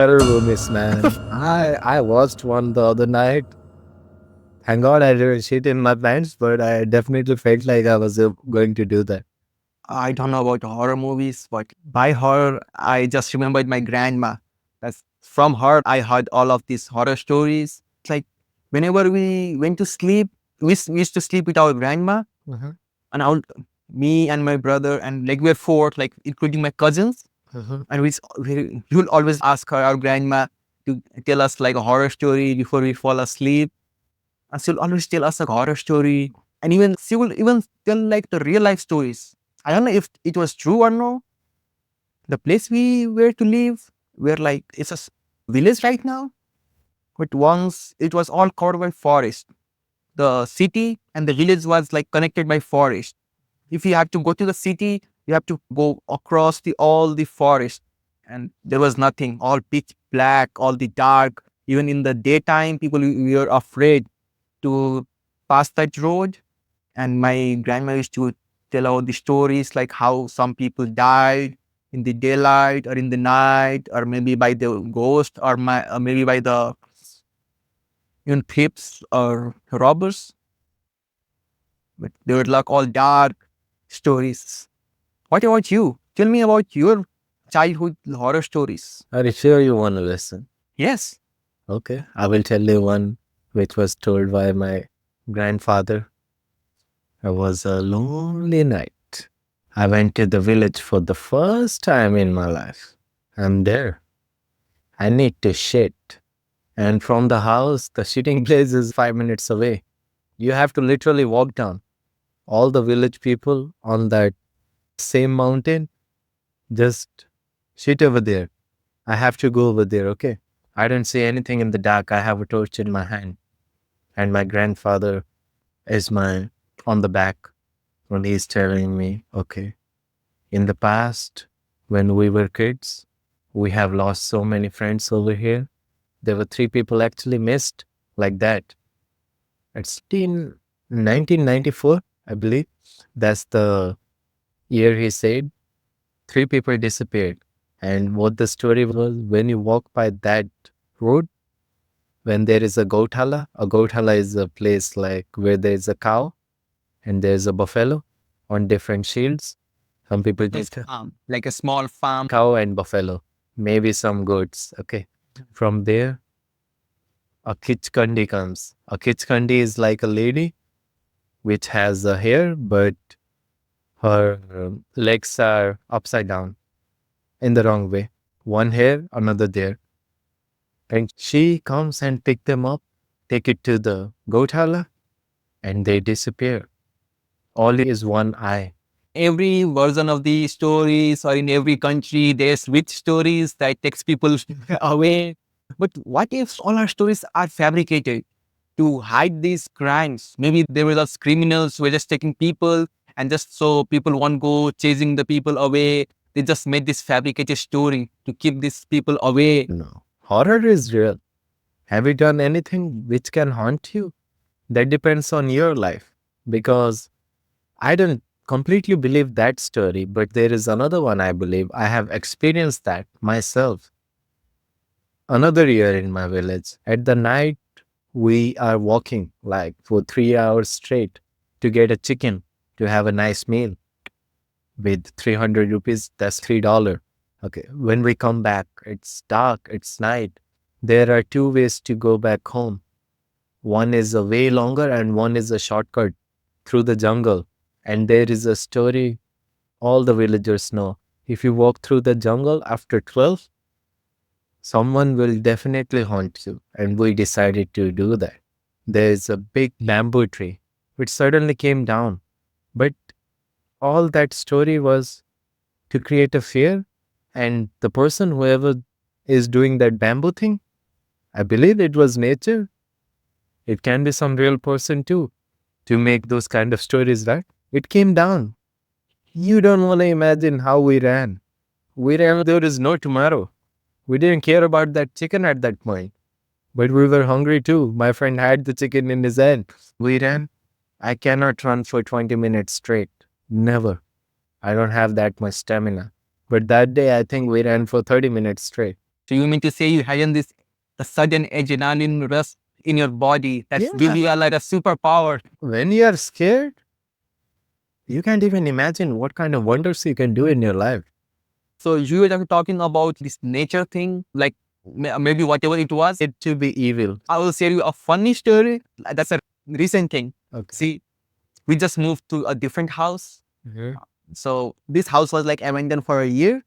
Terrible miss, man. I watched one the other night. Thank God I didn't shit in my pants, but I definitely felt like I was going to do that. I don't know about horror movies, but by horror, I just remembered my grandma. That's from her, I heard all of these horror stories. It's like whenever we went to sleep, we used to sleep with our grandma, Uh-huh. and me and my brother, and like we're four, like including my cousins. Uh-huh. And we will always ask her, our grandma, to tell us like a horror story before we fall asleep. And she'll always tell us a horror story. And even she will even tell like the real life stories. I don't know if it was true or no. The place we were to live, we're like, it's a village right now. But once it was all covered by forest. The city and the village was like connected by forest. If you have to go to the city, you have to go across all the forest. And there was nothing, all pitch black, all the dark. Even in the daytime, people were afraid to pass that road. And my grandma used to tell all the stories like how some people died in the daylight or in the night, or maybe by the ghost, or maybe by the thieves or robbers. But they were like all dark stories. What about you? Tell me about your childhood horror stories. Are you sure you want to listen? Yes. Okay, I will tell you one which was told by my grandfather. It was a lonely night. I went to the village for the first time in my life. I'm there. I need to shit. And from the house, the shitting place is 5 minutes away. You have to literally walk down. All the village people on that same mountain just shit over there. I have to go over there, okay? I don't see anything in the dark. I have a torch in my hand. And my grandfather is my on the back when he's telling me, okay, in the past, when we were kids, we have lost so many friends over here. There were 3 people actually missed like that. It's in 1994, I believe. That's the year he said. 3 people disappeared. And what the story was, when you walk by that road, when there is a Gauthala is a place like where there's a cow and there's a buffalo on different shields. Some people just Like a small farm. cow and buffalo, maybe some goats. Okay. From there, a kichkandi comes. A kichkandi is like a lady which has a hair, but her legs are upside down in the wrong way. One here, another there. And she comes and pick them up, take it to the Gauthala, and they disappear. All is one eye. Every version of the stories, or in every country, there's witch stories that takes people away. But what if all our stories are fabricated to hide these crimes? Maybe there were just criminals who were just taking people, and just so people won't go chasing the people away, they just made this fabricated story to keep these people away. No. Horror is real. Have you done anything which can haunt you? That depends on your life. Because I don't completely believe that story, but there is another one I believe. I have experienced that myself. Another year in my village. At the night, we are walking like for 3 hours straight to get a chicken to have a nice meal with 300 rupees. That's $3. Okay. When we come back, it's dark, it's night. There are 2 ways to go back home. One is a way longer and one is a shortcut through the jungle. And there is a story all the villagers know. If you walk through the jungle after 12, someone will definitely haunt you. And we decided to do that. There's a big bamboo tree which suddenly came down. But all that story was to create a fear. And the person, whoever is doing that bamboo thing, I believe it was nature. It can be some real person too to make those kind of stories, right? It came down. You don't want to imagine how we ran. We ran, there is no tomorrow. We didn't care about that chicken at that point. But we were hungry too. My friend had the chicken in his hand. We ran. I cannot run for 20 minutes straight. Never. I don't have that much stamina. But that day, I think we ran for 30 minutes straight. So you mean to say you having this a sudden adrenaline rush in your body that's Yeah. give you like a superpower? When you are scared, you can't even imagine what kind of wonders you can do in your life. So you were talking about this nature thing, like maybe whatever it was. It to be evil. I will share you a funny story. That's a recent thing. Okay. See, we just moved to a different house. Mhm. So this house was like abandoned for a year.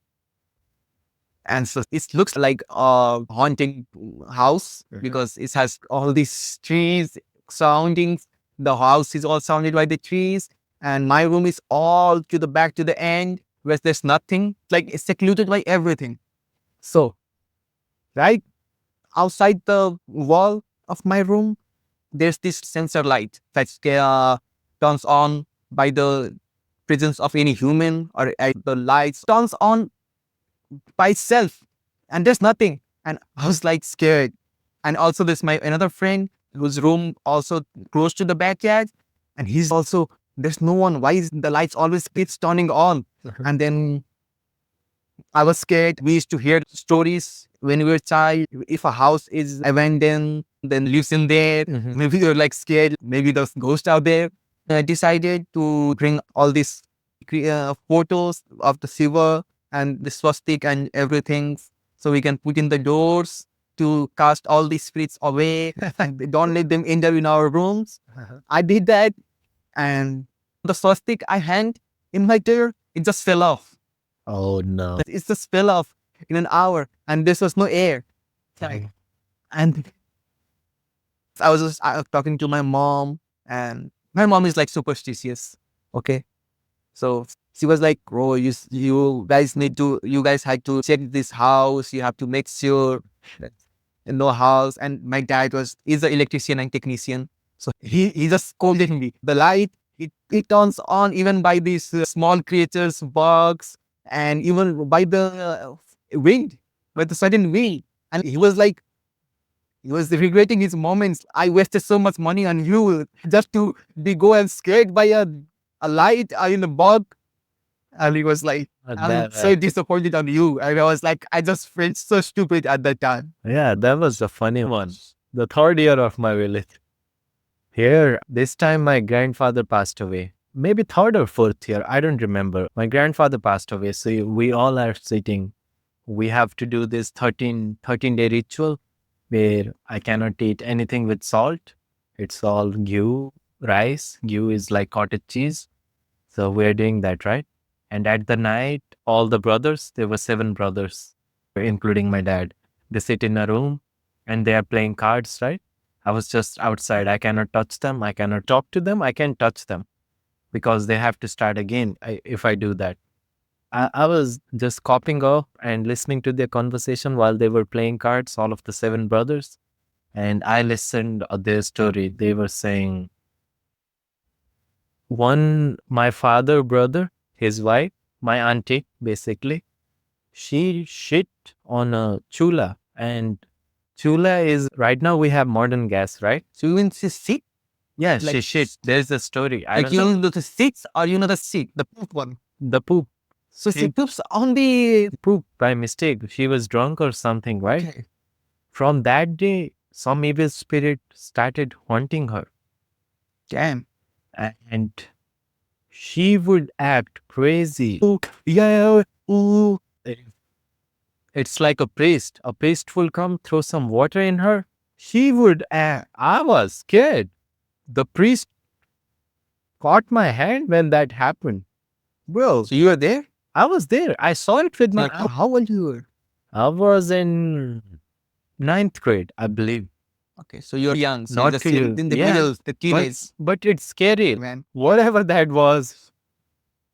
And so it looks like a haunting house because it has all these trees surrounding. The house is all surrounded by the trees. And my room is all to the back to the end where there's nothing. Like it's secluded by everything. So right outside the wall of my room, there's this sensor light that turns on by the presence of any human, or the lights turns on by itself, and there's nothing. And I was like scared. And also there's my another friend whose room also close to the backyard, and he's also, there's no one. Why is the lights always keeps turning on? And then I was scared. We used to hear stories when we were child. If a house is abandoned, then lives in there, maybe you're like scared. Maybe there's ghosts out there. I decided to bring all these photos of the silver and the swastik and everything, so we can put in the doors to cast all these spirits away. Don't let them enter in our rooms. I did that, and the swastik I hand in my door, it just fell off. Oh no. It just fell off in an hour, and there was no air. And I was just talking to my mom, and my mom is like superstitious. Okay, so she was like, "Bro, you guys need to, you guys had to check this house. You have to make sure that no house." And my dad is an electrician and technician, so he just scolded me. The light, it turns on even by these small creatures, bugs, and even by the wind, by the sudden wind. And he was like, he was regretting his moments. I wasted so much money on you just to be go and scared by a light in a bug. And he was like, I'm so disappointed on you. And I was like, I just felt so stupid at that time. Yeah, that was a funny one. The third year of my village. Here, this time my grandfather passed away. Maybe third or fourth year, I don't remember. My grandfather passed away, so we all are sitting. We have to do this 13-day ritual where I cannot eat anything with salt. It's all ghee, rice. Ghee is like cottage cheese. So we're doing that, right? And at the night, all the brothers, there were 7 brothers, including my dad, they sit in a room and they are playing cards, right? I was just outside. I cannot touch them. I cannot talk to them. I can touch them because they have to start again if I do that. I was just copying up and listening to their conversation while they were playing cards, all of the 7 brothers. And I listened their story. They were saying, one, my father brother, his wife, my auntie, basically, she shit on a chula. And chula is, right now we have modern gas, right? So you mean she sick? Yeah, Like, she shit. There's a story. I like don't you know. know the six, or you know the sick, the poop one. The poop. So she poops on the poop by mistake. She was drunk or something, right? Okay. From that day, some evil spirit started haunting her. Damn. And she would act crazy. Oh, yeah. Oh. It's like a priest. A priest will come, throw some water in her. She would act. I was scared. The priest caught my hand when that happened. Bro, So you were there? I was there. I saw it with my Like, how old you were? I was in 9th grade, I believe. Okay, so you're young. So Not you're just clear. in the Yeah. middle, the teenage But it's scary. man. Whatever that was.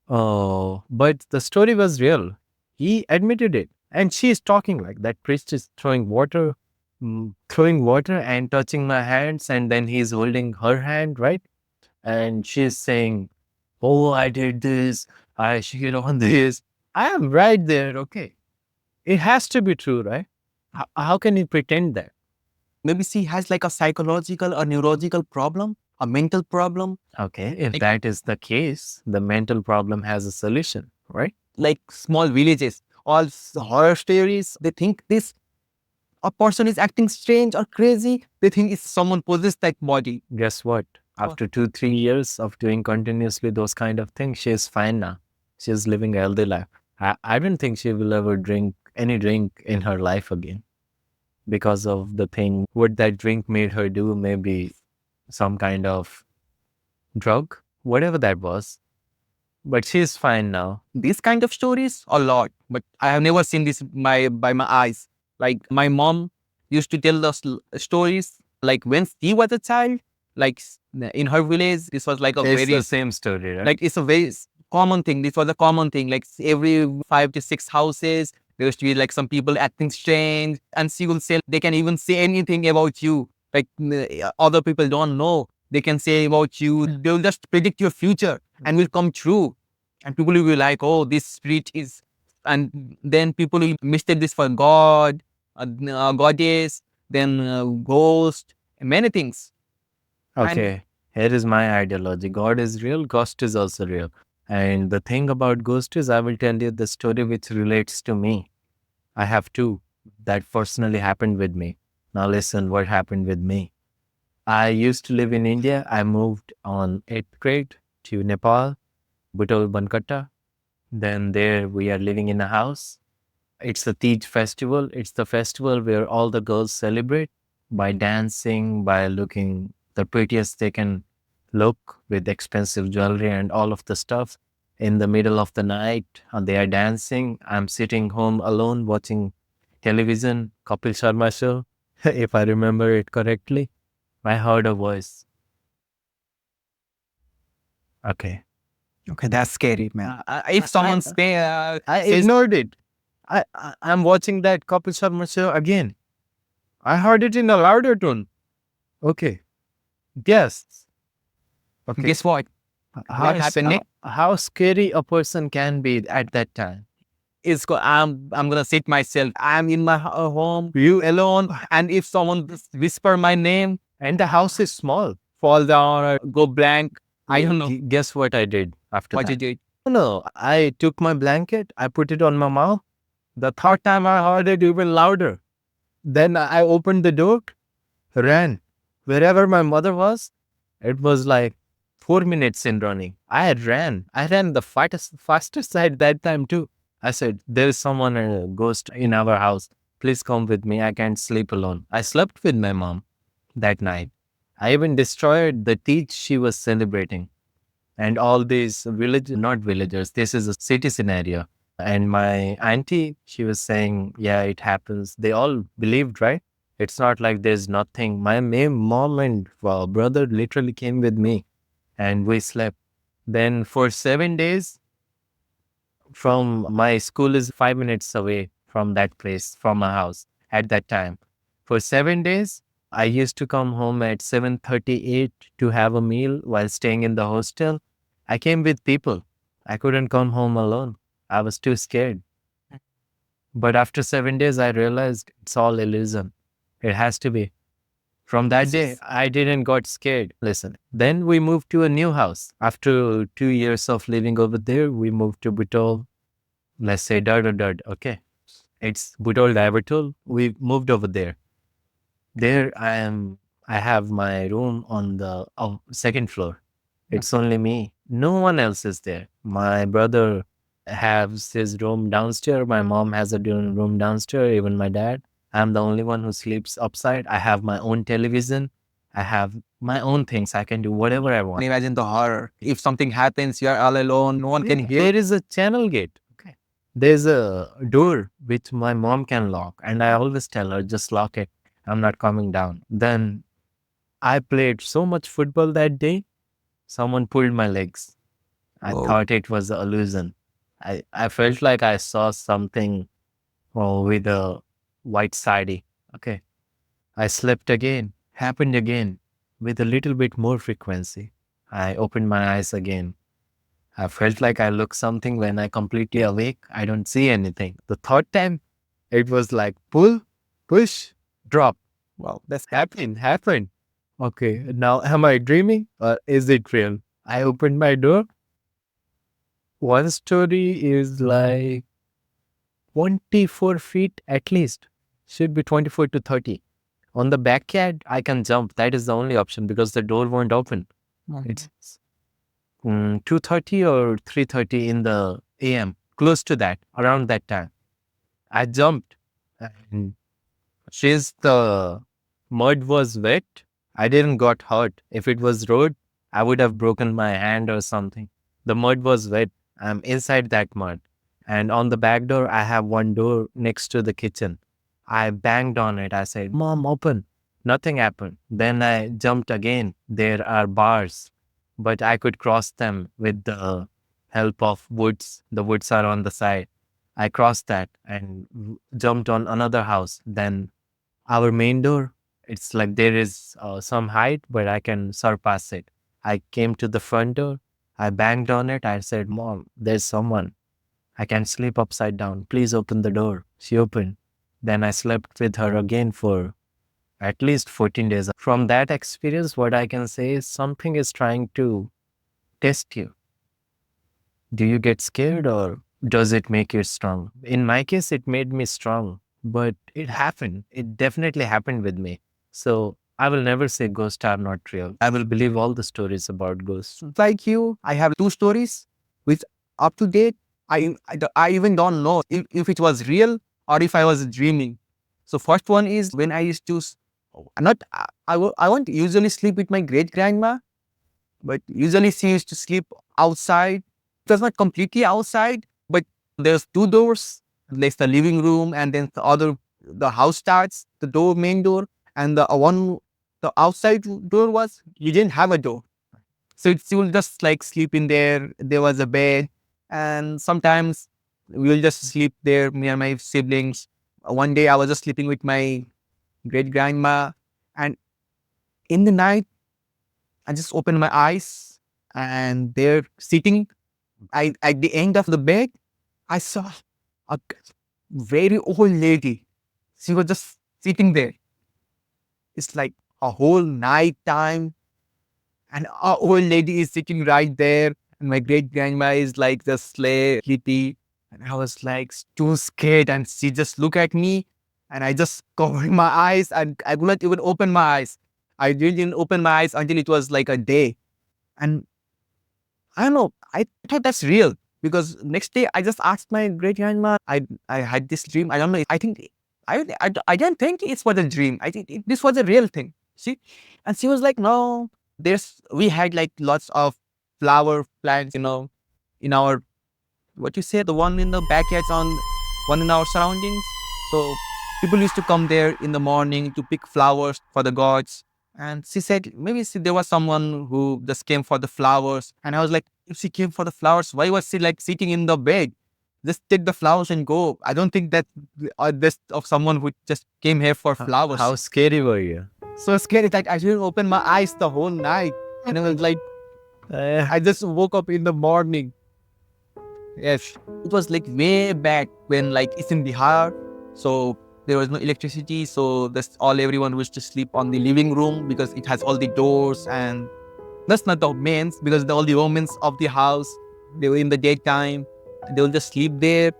Oh, but the story was real. He admitted it. And she is talking like that priest is throwing water and touching my hands. And then he's holding her hand, right? And she's saying, oh, I did this. I shit on this. I am right there. Okay. It has to be true, right? How can you pretend that? Maybe she has like a psychological or neurological problem, a mental problem. Okay, if that is the case, the mental problem has a solution, right? Like small villages, all horror stories, they think this a person is acting strange or crazy, they think it's someone possessed that body. Guess what? After 2, 3 years of doing continuously those kind of things, she's fine now. She's living a healthy life. I don't think she will ever drink any drink in her life again because of the thing. What that drink made her do, maybe some kind of drug, whatever that was. But she's fine now. These kind of stories a lot, but I have never seen this by my eyes. Like my mom used to tell us stories like when she was a child, like in her village, this was like a It's very the same story, right? like it's a very common thing. This was a common thing. Like every 5 to 6 houses, there used to be like some people acting strange, and she will say they can even say anything about you. Like other people don't know. They can say about you. They will just predict your future and will come true. And people will be like, "Oh, this spirit is," and then people will mistake this for God, goddess, then ghost, many things. Okay, here is my ideology. God is real, ghost is also real. And the thing about ghost is, I will tell you the story which relates to me. I have two that personally happened with me. Now, listen what happened with me. I used to live in India. I moved on 8th grade to Nepal, Butol Bankatta. Then, there we are living in a house. It's the Tej festival. It's the festival where all the girls celebrate by dancing, by looking the prettiest they can look with expensive jewelry and all of the stuff. In the middle of the night, they are dancing. I'm sitting home alone watching television, Kapil Sharma show, if I remember it correctly. I heard a voice. Okay. Okay, that's scary, man. If someone I says, ignored it. I'm watching that Kapil Sharma show again. I heard it in a louder tone. Okay. Yes. Okay. guess what? How, What happened next? how scary a person can be at that time. I'm gonna sit myself. I'm in my home, you alone, and if someone whisper my name, And the house is small. fall down or go blank, I don't know Guess what I did after what you that? did. No, I took my blanket, I put it on my mouth. The third time I heard it even louder. Then I opened the door, ran. Wherever my mother was, it was like 4 minutes in running. I ran. I ran the fastest side that time too. I said, there is someone, a ghost in our house. Please come with me. I can't sleep alone. I slept with my mom that night. I even destroyed the teach she was celebrating. And all these not villagers, this is a city scenario. And my auntie, she was saying, yeah, it happens. They all believed, right? It's not like there's nothing. My mom and brother literally came with me and we slept. Then for 7 days, from my school is 5 minutes away from that place, from my house at that time. For 7 days, I used to come home at 7:38 to have a meal while staying in the hostel. I came with people. I couldn't come home alone. I was too scared. But after 7 days, I realized it's all illusion. It has to be. From that day, I didn't got scared. Listen, then we moved to a new house. After 2 years of living over there, we moved to Butol. Let's say Dud. Okay. It's Butol Divertul. We moved over there. There I am. I have my room on the second floor. It's only me. No one else is there. My brother has his room downstairs. My mom has a room downstairs. Even my dad. I'm the only one who sleeps upside. I have my own television. I have my own things. I can do whatever I want. Imagine the horror. If something happens, you're all alone. No one can hear. There is a channel gate. Okay. There's a door which my mom can lock. And I always tell her, just lock it. I'm not coming down. Then I played so much football that day. Someone pulled my legs. I thought it was an illusion. I felt like I saw something with a white sari. Okay. I slept again. Happened again with a little bit more frequency. I opened my eyes again. I felt like I look something when I completely awake. I don't see anything. The third time, it was like pull, push, drop. Wow, that's Happened. Okay, now am I dreaming or is it real? I opened my door. One story is like 24 feet at least. should be 24 to 30. On the backyard, I can jump. That is the only option because the door won't open. It's 2:30 or 3:30 in the AM, close to that, around that time. I jumped, and since the mud was wet, I didn't got hurt. If it was road, I would have broken my hand or something. The mud was wet. I'm inside that mud. And on the back door, I have one door next to the kitchen. I banged on it. I said, Mom, open. Nothing happened. Then I jumped again. There are bars, but I could cross them with the help of woods. The woods are on the side. I crossed that and jumped on another house. Then our main door, it's like there is some height, but I can surpass it. I came to the front door. I banged on it. I said, Mom, there's someone. I can sleep upside down. Please open the door. She opened. Then I slept with her again for at least 14 days. From that experience, what I can say is something is trying to test you. Do you get scared or does it make you strong? In my case, it made me strong, but it happened. It definitely happened with me. So I will never say ghosts are not real. I will believe all the stories about ghosts. Like you, I have two stories which up to date, I even don't know if it was real or if I was dreaming. So first one is when I used to, not, I won't usually sleep with my great grandma, but usually she used to sleep outside. It was not completely outside, but there's two doors. There's the living room and then the house starts, the door, main door, and the outside door was, you didn't have a door. So she will just like sleep in there. There was a bed, and sometimes we will just sleep there, me and my siblings. One day I was just sleeping with my great grandma, and in the night, I just opened my eyes, and they're sitting. At the end of the bed, I saw a very old lady. She was just sitting there. It's like a whole night time, and our old lady is sitting right there, and my great grandma is like the sleepy. And I was like too scared, and she just looked at me, and I just covered my eyes, and I could not even open my eyes. I didn't open my eyes until it was like a day, and I don't know. I thought that's real because next day I just asked my great grandma. I had this dream. I don't know. I think I didn't think it was a dream. I think this was a real thing. See, and she was like, no. We had like lots of flower plants, in our, what you say, the one in the backyards, on one in our surroundings. So people used to come there in the morning to pick flowers for the gods. And she said maybe there was someone who just came for the flowers. And I was like, if she came for the flowers, why was she like sitting in the bed? Just take the flowers and go. I don't think that this of someone who just came here for flowers. How scary were you? So scary that I didn't open my eyes the whole night. And I was like, I just woke up in the morning. Yes, it was like way back when like it's in Bihar, so there was no electricity. So that's all everyone was to sleep on the living room because it has all the doors, and that's not the men's because all the women of the house, they were in the daytime. They will just sleep there,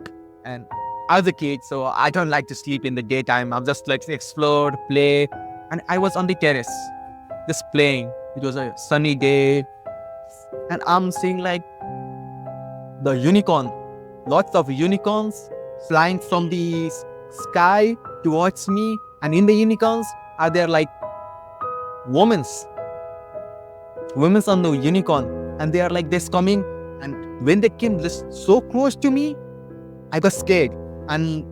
and I was a kid, so I don't like to sleep in the daytime. I'm just like to explore, play, and I was on the terrace, just playing. It was a sunny day, and I'm seeing like the unicorn, lots of unicorns flying from the sky towards me. And in the unicorns are there like women's on the unicorn, and they are like this coming. And when they came just so close to me, I got scared, and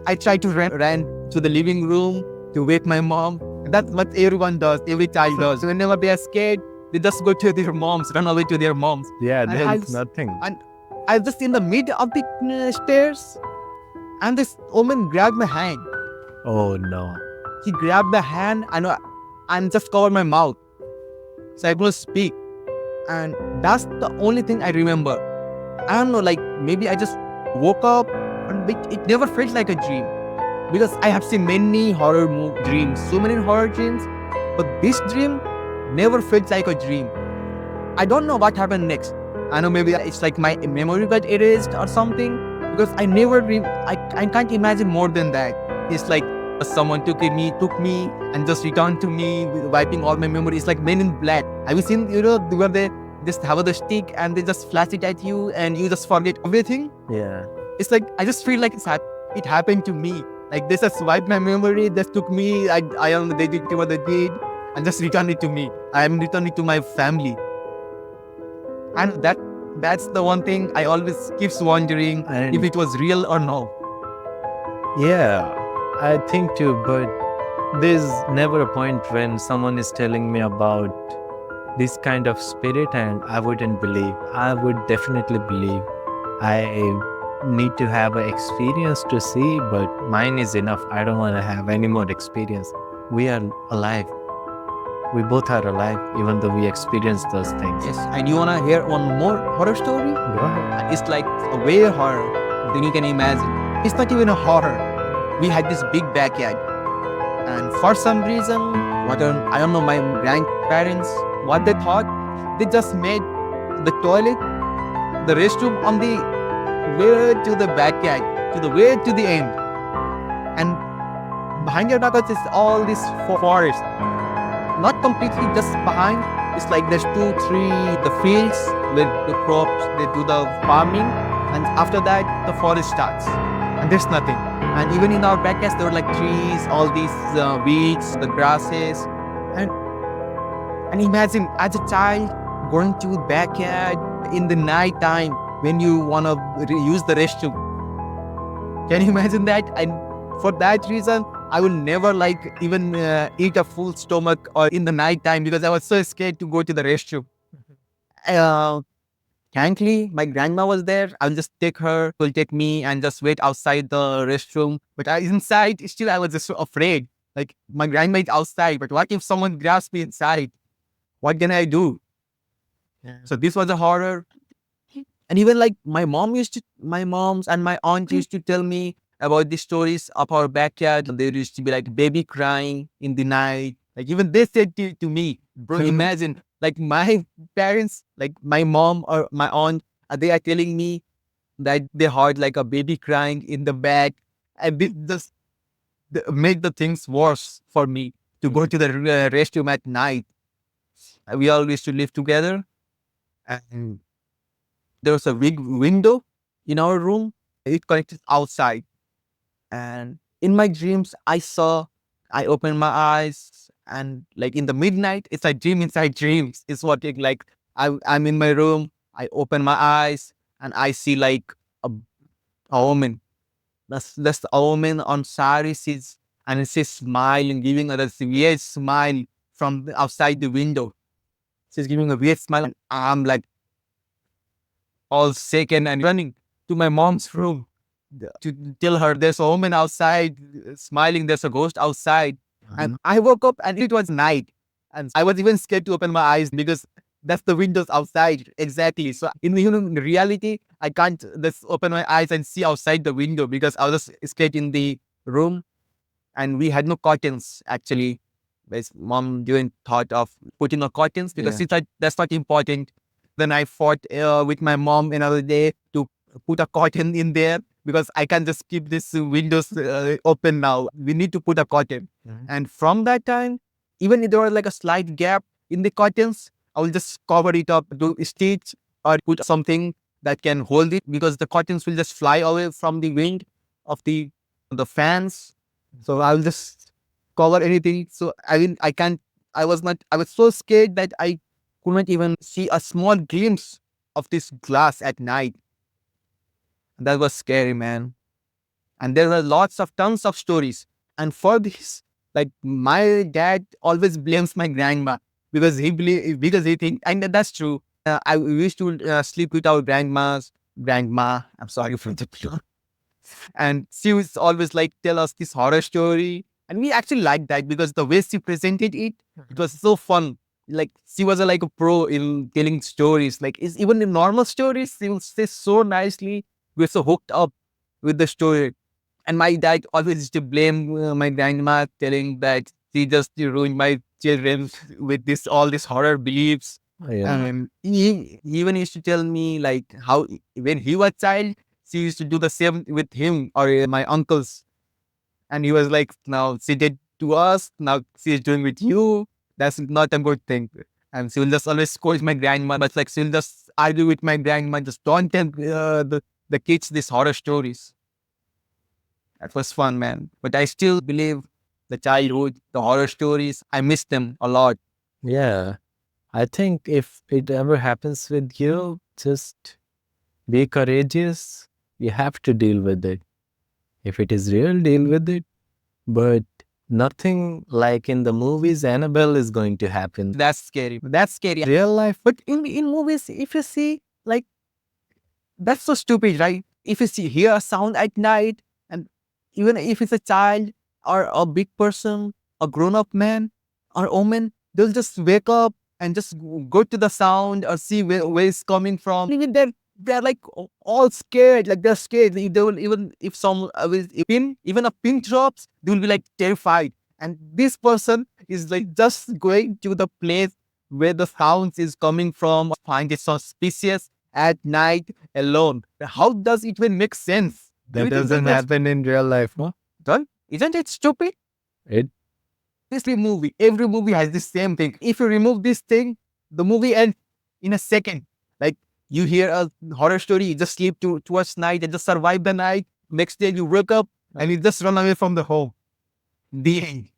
I tried to ran to the living room to wake my mom. That's what everyone does, every child does. Whenever they are scared, they just go to their moms, run away to their moms. Yeah, there's nothing. And I was just in the middle of the stairs, and this woman grabbed my hand. Oh no. She grabbed my hand and just covered my mouth, so I couldn't speak. And that's the only thing I remember. I don't know, like maybe I just woke up, and it never felt like a dream because I have seen many horror dreams, so many horror dreams, but this dream never felt like a dream. I don't know what happened next. I know maybe it's like my memory got erased or something because I never I can't imagine more than that. It's like someone took me and just returned to me, wiping all my memories like Men in Black. Have you seen, where they just have the stick and they just flash it at you and you just forget everything? Yeah. It's like, I just feel like it happened to me. Like, they just wiped my memory, just took me, I don't know, they did what they did, and just returned it to me. I am returning it to my family. And that's the one thing I always keeps wondering if And it was real or no. yeah, I think too, but there's never a point when someone is telling me about this kind of spirit and I wouldn't believe. I would definitely believe. I need to have an experience to see, but mine is enough. I don't want to have any more experience. We are alive. We both are alive, even though we experience those things. Yes, and you wanna hear one more horror story? Go ahead. It's like a way horror than you can imagine. It's not even a horror. We had this big backyard, and for some reason, I don't know, my grandparents, what they thought, they just made the toilet, the restroom on the way to the backyard, to the way to the end, and behind your knuckles is all this forest. Not completely just behind. It's like there's 2, 3 the fields with the crops. They do the farming, and after that the forest starts, and there's nothing. And even in our backyards, there were like trees, all these weeds, the grasses, and imagine as a child going to backyard in the night time when you wanna use the restroom. Can you imagine that? And for that reason, I will never like even eat a full stomach or in the night time because I was so scared to go to the restroom. Uh, Thankfully, my grandma was there. I'll just take her, will take me and just wait outside the restroom. But inside, still I was just so afraid. Like, my grandma is outside, but what if someone grabs me inside? What can I do? Yeah. So this was a horror. And even like my moms and my aunt used to tell me about the stories of our backyard. There used to be like baby crying in the night. Like even they said to me, bro, imagine like my parents, like my mom or my aunt, they are telling me that they heard like a baby crying in the back. And this just make the things worse for me to go to the restroom at night. We all used to live together. And there was a big window in our room. It connected outside. And in my dreams, I opened my eyes and like in the midnight, it's a dream inside dreams. It's what it like. I'm in my room. I open my eyes and I see like a woman. That's a woman on sari. She's smiling, giving a this weird smile from outside the window. She's giving a weird smile, and I'm like all shaken and running to my mom's room to tell her there's a woman outside smiling, there's a ghost outside. And I woke up and it was night. And I was even scared to open my eyes because that's the windows outside. Exactly. So in reality, I can't just open my eyes and see outside the window because I was just scared in the room and we had no curtains actually. My mom didn't thought of putting no curtains because she thought that's not important. Then I fought with my mom another day to put a curtain in there because I can't just keep this windows open now. We need to put a curtain. And from that time, even if there was like a slight gap in the curtains, I will just cover it up, do stitch or put something that can hold it because the curtains will just fly away from the wind of the fans. So I will just cover anything. So I can't. I was not. I was so scared that I could not even see a small glimpse of this glass at night. That was scary, man. And there are tons of stories. And for this, like my dad always blames my grandma because he thinks, and that's true. I we used to sleep with our grandma. I'm sorry for the plot. And she was always like tell us this horror story. And we actually liked that because the way she presented it, it was so fun. Like she was like a pro in telling stories. Like it's even in normal stories, she will say so nicely. We're so hooked up with the story. And my dad always used to blame my grandma, telling that she just ruined my children with this all these horror beliefs. Yeah. He even used to tell me like how when he was child, she used to do the same with him or my uncles. And he was like, now she did to us, now she's doing with you. That's not a good thing. And she will just always scold my grandma, but like she'll just argue with my grandma, just don't tell the kids these horror stories. That was fun, man. But I still believe the childhood, the horror stories, I miss them a lot. Yeah. I think if it ever happens with you, just be courageous. You have to deal with it. If it is real, deal with it. But nothing like in the movies, Annabelle is going to happen. That's scary. That's scary. Real life, But in movies, if you see, like, that's so stupid, right? If you see hear a sound at night, and even if it's a child or a big person, a grown-up man or woman, they'll just wake up and just go to the sound or see where it's coming from. Even they're like all scared, like they're scared. They will, even if some even a pin drops, they will be like terrified. And this person is like just going to the place where the sounds is coming from, find it suspicious at night alone. How does it even make sense? Do that you think doesn't happen in real life, no? done? Isn't it stupid? It, Every movie has the same thing. If you remove this thing, the movie ends in a second. Like you hear a horror story, you just sleep towards night and just survive the night. Next day you wake up and you just run away from the home. The end.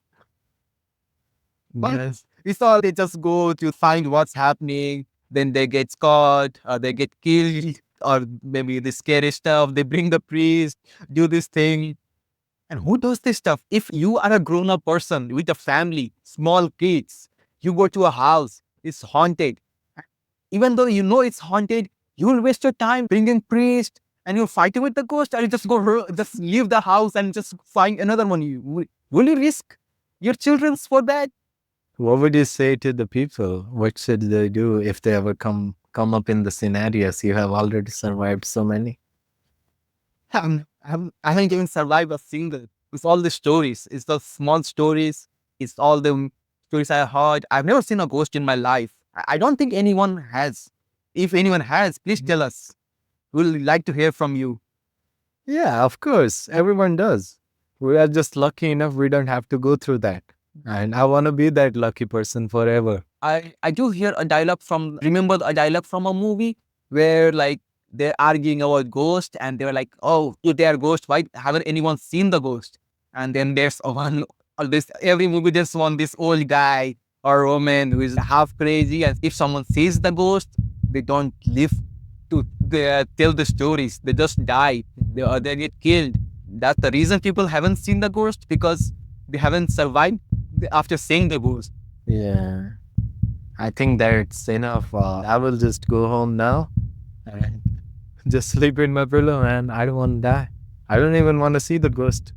But yes. it's all they just go to find what's happening, then they get caught, or they get killed, or maybe the scary stuff. They bring the priest, do this thing. And who does this stuff? If you are a grown up person with a family, small kids, you go to a house, it's haunted. Even though you know it's haunted, you will waste your time bringing priest and you're fighting with the ghost, or you just just leave the house and just find another one. Will you risk your children's for that? What would you say to the people? What should they do if they ever come up in the scenarios? You have already survived so many. I haven't even survived a single. It's all the stories. It's the small stories. It's all the stories I heard. I've never seen a ghost in my life. I don't think anyone has. If anyone has, please tell us. We'll like to hear from you. Yeah, of course. Everyone does. We are just lucky enough we don't have to go through that. And I want to be that lucky person forever. I do hear a dialogue from, remember a dialogue from a movie where like they're arguing about ghost and they're like, oh, if they are ghost, why haven't anyone seen the ghost? And then there's one, this every movie there's one, this old guy or woman who is half crazy, and if someone sees the ghost, they don't live to tell the stories. They just die. They get killed. That's the reason people haven't seen the ghost, because they haven't survived after seeing the ghost. Yeah. I think that's enough. I will just go home now and just sleep in my pillow, man. I don't want to die. I don't even want to see the ghost.